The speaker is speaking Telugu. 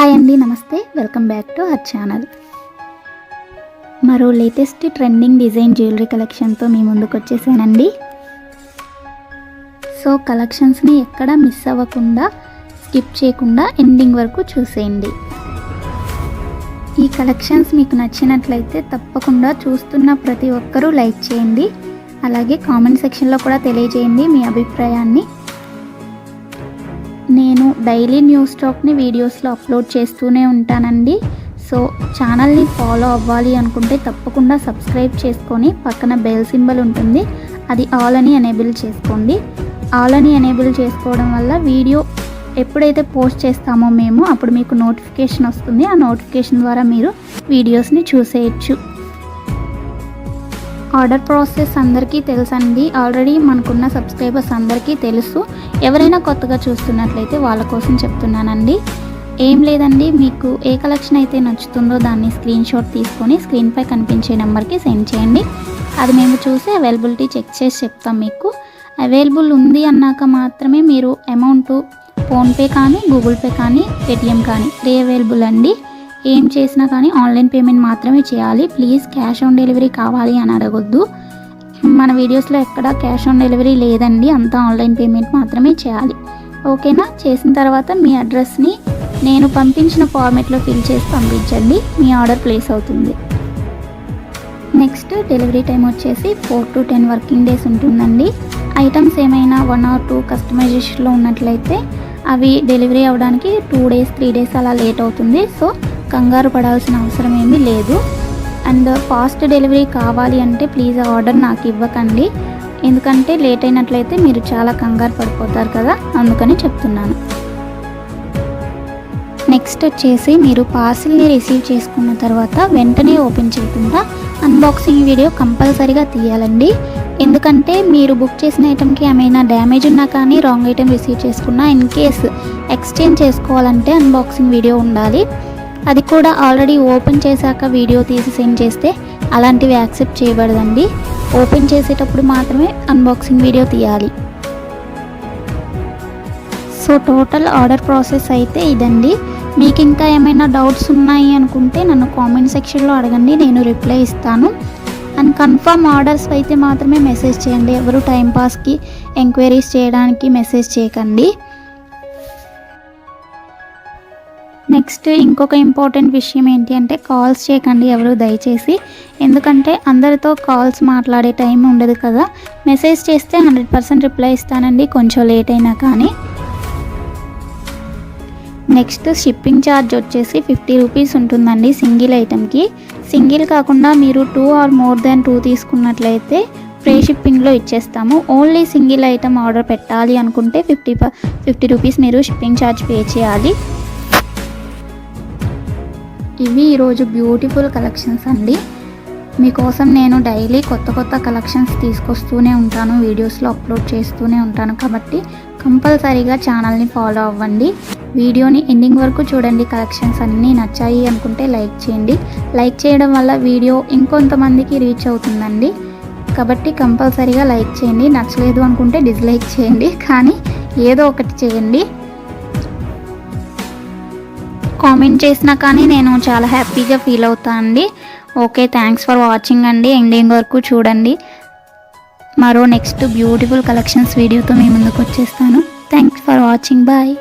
హాయ్ అండి, నమస్తే. Welcome back to our channel. మరో లేటెస్ట్ ట్రెండింగ్ డిజైన్ జ్యువెలరీ కలెక్షన్తో మీ ముందుకు వచ్చేసానండి. సో కలెక్షన్స్ని ఎక్కడ మిస్ అవ్వకుండా, స్కిప్ చేయకుండా ఎండింగ్ వరకు చూసేయండి. ఈ కలెక్షన్స్ మీకు నచ్చినట్లయితే తప్పకుండా చూస్తున్న ప్రతి ఒక్కరూ లైక్ చేయండి. అలాగే కామెంట్ సెక్షన్లో కూడా తెలియజేయండి మీ అభిప్రాయాన్ని. నేను డైలీ న్యూ స్టాక్ని వీడియోస్లో అప్లోడ్ చేస్తూనే ఉంటానండి. సో ఛానల్ని ఫాలో అవ్వాలి అనుకుంటే తప్పకుండా సబ్స్క్రైబ్ చేసుకొని పక్కన బెల్ సింబల్ ఉంటుంది, అది ఆల్ అని ఎనేబుల్ చేసుకోండి. ఆల్ అని ఎనేబుల్ చేసుకోవడం వల్ల వీడియో ఎప్పుడైతే పోస్ట్ చేస్తామో మేము అప్పుడు మీకు నోటిఫికేషన్ వస్తుంది. ఆ నోటిఫికేషన్ ద్వారా మీరు వీడియోస్ని చూసేయచ్చు. ఆర్డర్ ప్రాసెస్ అందరికీ తెలుసండి. ఆల్రెడీ మనకున్న సబ్స్క్రైబర్స్ అందరికీ తెలుసు. ఎవరైనా కొత్తగా చూస్తున్నట్లయితే వాళ్ళ కోసం చెప్తున్నానండి. ఏం లేదండి, మీకు ఏ కలెక్షన్ అయితే నచ్చుతుందో దాన్ని స్క్రీన్ షాట్ తీసుకొని స్క్రీన్పై కనిపించే నెంబర్కి సెండ్ చేయండి. అది మేము చూసి అవైలబిలిటీ చెక్ చేసి చెప్తాం. మీకు అవైలబుల్ ఉంది అన్నాక మాత్రమే మీరు అమౌంట్ ఫోన్పే కానీ, గూగుల్ పే కానీ, పేటిఎం కానీ అవైలబుల్ అండి. ఏం చేసినా కానీ ఆన్లైన్ పేమెంట్ మాత్రమే చేయాలి. ప్లీజ్ క్యాష్ ఆన్ డెలివరీ కావాలి అని అడగొద్దు. మన వీడియోస్లో ఎక్కడ క్యాష్ ఆన్ డెలివరీ లేదండి, అంతా ఆన్లైన్ పేమెంట్ మాత్రమే చేయాలి. ఓకేనా? చేసిన తర్వాత మీ అడ్రస్ని నేను పంపించిన ఫార్మేట్లో ఫిల్ చేసి పంపించండి. మీ ఆర్డర్ ప్లేస్ అవుతుంది. నెక్స్ట్ డెలివరీ టైం వచ్చేసి 4 to 10 వర్కింగ్ డేస్ ఉంటుందండి. ఐటమ్స్ ఏమైనా 1 or 2 కస్టమైజేషన్లో ఉన్నట్లయితే అవి డెలివరీ అవ్వడానికి 2 days 3 days అలా లేట్ అవుతుంది. సో కంగారు పడాల్సిన అవసరం ఏమీ లేదు. అండ్ ఫాస్ట్ డెలివరీ కావాలి అంటే ప్లీజ్ ఆర్డర్ నాకు ఇవ్వకండి, ఎందుకంటే లేట్ అయినట్లయితే మీరు చాలా కంగారు పడిపోతారు కదా, అందుకని చెప్తున్నాను. నెక్స్ట్ వచ్చేసి మీరు పార్సిల్ని రిసీవ్ చేసుకున్న తర్వాత వెంటనే ఓపెన్ చేయకుండా అన్బాక్సింగ్ వీడియో కంపల్సరీగా తీయాలండి. ఎందుకంటే మీరు బుక్ చేసిన ఐటెంకి ఏమైనా డ్యామేజ్ ఉన్నా కానీ, రాంగ్ ఐటెం రిసీవ్ చేసుకున్నా, ఇన్ కేస్ ఎక్స్చేంజ్ చేసుకోవాలంటే అన్బాక్సింగ్ వీడియో ఉండాలి. అది కూడా ఆల్రెడీ ఓపెన్ చేశాక వీడియో తీసి సెండ్ చేస్తే అలాంటివి యాక్సెప్ట్ చేయబడదండి. ఓపెన్ చేసేటప్పుడు మాత్రమే అన్బాక్సింగ్ వీడియో తీయాలి. సో టోటల్ ఆర్డర్ ప్రాసెస్ అయితే ఇదండి. మీకు ఇంకా ఏమైనా డౌట్స్ ఉన్నాయి అనుకుంటే నన్ను కామెంట్ సెక్షన్లో అడగండి, నేను రిప్లై ఇస్తాను. అండ్ కన్ఫర్మ్ ఆర్డర్స్ అయితే మాత్రమే మెసేజ్ చేయండి. ఎవరు టైంపాస్కి ఎంక్వైరీస్ చేయడానికి మెసేజ్ చేయకండి. నెక్స్ట్ ఇంకొక ఇంపార్టెంట్ విషయం ఏంటి అంటే కాల్స్ చేయకండి ఎవరు దయచేసి, ఎందుకంటే అందరితో కాల్స్ మాట్లాడే టైం ఉండదు కదా. మెసేజ్ చేస్తే 100% రిప్లై ఇస్తానండి, కొంచెం లేట్ అయినా కానీ. నెక్స్ట్ షిప్పింగ్ ఛార్జ్ వచ్చేసి 50 రూపీస్ ఉంటుందండి సింగిల్ ఐటెంకి. సింగిల్ కాకుండా మీరు 2 or more than 2 తీసుకున్నట్లయితే ఫ్రీ షిప్పింగ్లో ఇచ్చేస్తాము. ఓన్లీ సింగిల్ ఐటెం ఆర్డర్ పెట్టాలి అనుకుంటే 50 రూపీస్ మీరు షిప్పింగ్ ఛార్జ్ పే చేయాలి. ఇవి ఈరోజు బ్యూటిఫుల్ కలెక్షన్స్ అండి. మీకోసం నేను డైలీ కొత్త కలెక్షన్స్ తీసుకొస్తూనే ఉంటాను, వీడియోస్లో అప్లోడ్ చేస్తూనే ఉంటాను. కాబట్టి కంపల్సరీగా ఛానల్ని ఫాలో అవ్వండి. వీడియోని ఎండింగ్ వరకు చూడండి. కలెక్షన్స్ అన్నీ నచ్చాయి అనుకుంటే లైక్ చేయండి. లైక్ చేయడం వల్ల వీడియో ఇంకొంతమందికి రీచ్ అవుతుందండి. కాబట్టి కంపల్సరీగా లైక్ చేయండి. నచ్చలేదు అనుకుంటే డిస్లైక్ చేయండి, కానీ ఏదో ఒకటి చేయండి. కామెంట్ చేసినా కానీ నేను చాలా హ్యాపీగా ఫీల్ అవుతాను అండి. ఓకే, థ్యాంక్స్ ఫర్ వాచింగ్ అండి. ఎండింగ్ వరకు చూడండి. మరో నెక్స్ట్ బ్యూటిఫుల్ కలెక్షన్స్ వీడియోతో మీ ముందుకు వచ్చేస్తాను. Thanks for watching. బాయ్.